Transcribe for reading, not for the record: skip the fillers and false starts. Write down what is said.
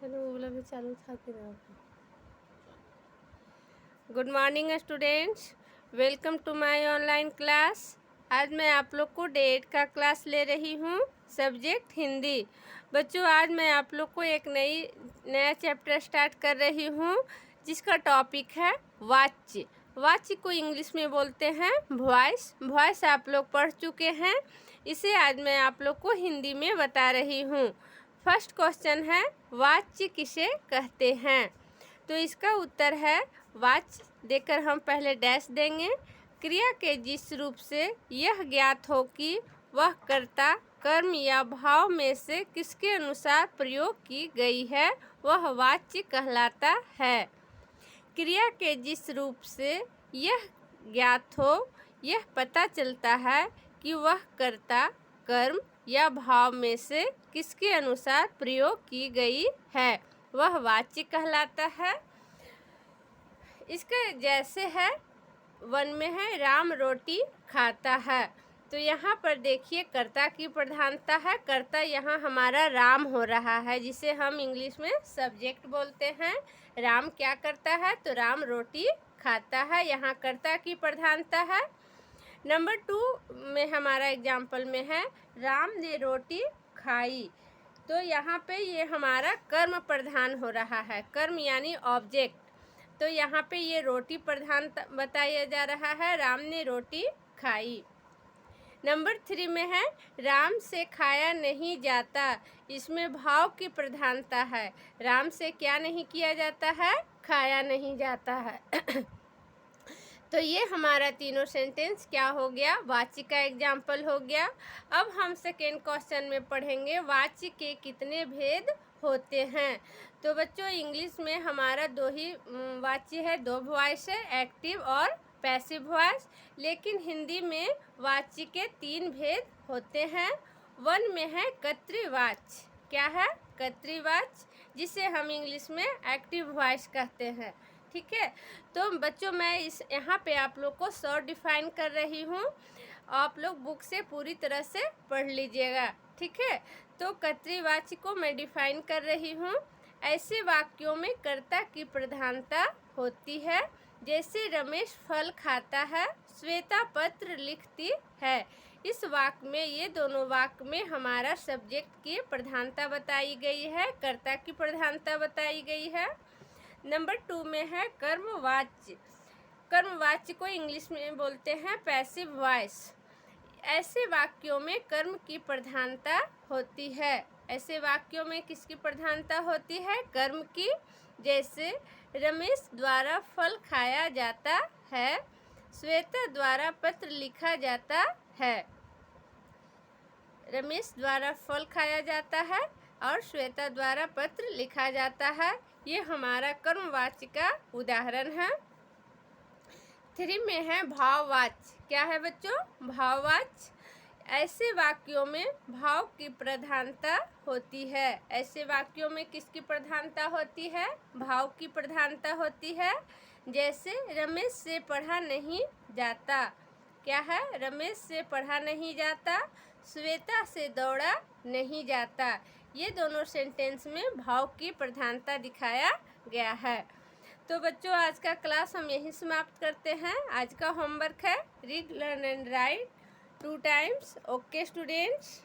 मैंने वो बोला भी चालू था कि ना। Good morning students, welcome to my online class. आज मैं आप लोग को डे 8 का क्लास ले रही हूँ, सब्जेक्ट हिंदी। बच्चों, आज मैं आप लोग को एक नया चैप्टर स्टार्ट कर रही हूँ जिसका टॉपिक है वाच्य। वाच्य को इंग्लिश में बोलते हैं वॉइस। वॉइस आप लोग पढ़ चुके हैं, इसे आज मैं आप लोग को हिंदी में बता रही हूँ। फर्स्ट क्वेश्चन है, वाच्य किसे कहते हैं? तो इसका उत्तर है वाच्य देकर हम पहले डैश देंगे। क्रिया के जिस रूप से यह ज्ञात हो कि वह कर्ता, कर्म या भाव में से किसके अनुसार प्रयोग की गई है, वह वाच्य कहलाता है। क्रिया के जिस रूप से यह ज्ञात हो, यह पता चलता है कि वह कर्ता, कर्म या भाव में से किसके अनुसार प्रयोग की गई है, वह वाच्य कहलाता है। इसका जैसे है, वन में है राम रोटी खाता है। तो यहाँ पर देखिए कर्ता की प्रधानता है। कर्ता यहाँ हमारा राम हो रहा है, जिसे हम इंग्लिश में सब्जेक्ट बोलते हैं। राम क्या करता है? तो राम रोटी खाता है, यहाँ कर्ता की प्रधानता है। नंबर 2 में हमारा एग्जाम्पल में है राम ने रोटी खाई। तो यहाँ पे ये हमारा कर्म प्रधान हो रहा है, कर्म यानी ऑब्जेक्ट। तो यहाँ पे ये रोटी प्रधान बताया जा रहा है, राम ने रोटी खाई। नंबर 3 में है राम से खाया नहीं जाता। इसमें भाव की प्रधानता है। राम से क्या नहीं किया जाता है? खाया नहीं जाता है। तो ये हमारा तीनों सेंटेंस क्या हो गया? वाच्य का एग्जाम्पल हो गया। अब हम सेकेंड क्वेश्चन में पढ़ेंगे वाच्य के कितने भेद होते हैं। तो बच्चों, इंग्लिश में हमारा दो ही वाच्य है, दो वॉइस है, एक्टिव और पैसिव वॉइस। लेकिन हिंदी में वाच्य के 3 भेद होते हैं। वन में है कर्तृवाच्य। क्या है? कर्तृवाच्य, जिसे हम इंग्लिश में एक्टिव वॉइस कहते हैं। ठीक है, तो बच्चों मैं यहाँ पे आप लोग को शॉर्ट डिफाइन कर रही हूँ, आप लोग बुक से पूरी तरह से पढ़ लीजिएगा। ठीक है, तो कर्तृवाच्य को मैं डिफाइन कर रही हूँ। ऐसे वाक्यों में कर्ता की प्रधानता होती है, जैसे रमेश फल खाता है, श्वेता पत्र लिखती है। इस वाक्य में, ये दोनों वाक्य में हमारा सब्जेक्ट की प्रधानता बताई गई है, कर्ता की प्रधानता बताई गई है। नंबर 2 में है कर्मवाच्य। कर्मवाच्य को इंग्लिश में बोलते हैं पैसिव वॉइस। ऐसे वाक्यों में कर्म की प्रधानता होती है। ऐसे वाक्यों में किसकी प्रधानता होती है? कर्म की। जैसे रमेश द्वारा फल खाया जाता है, श्वेता द्वारा पत्र लिखा जाता है। रमेश द्वारा फल खाया जाता है और श्वेता द्वारा पत्र लिखा जाता है। ये हमारा कर्मवाच्य का उदाहरण है। 3 में है भाववाच्य। क्या है बच्चों? भाववाच्य। ऐसे वाक्यों में भाव की प्रधानता होती है। ऐसे वाक्यों में किसकी प्रधानता होती है? भाव की प्रधानता होती है। जैसे रमेश से पढ़ा नहीं जाता। क्या है? रमेश से पढ़ा नहीं जाता, श्वेता से दौड़ा नहीं जाता। ये दोनों सेंटेंस में भाव की प्रधानता दिखाया गया है। तो बच्चों, आज का क्लास हम यहीं समाप्त करते हैं। आज का होमवर्क है read, learn and right 2 times. Okay students.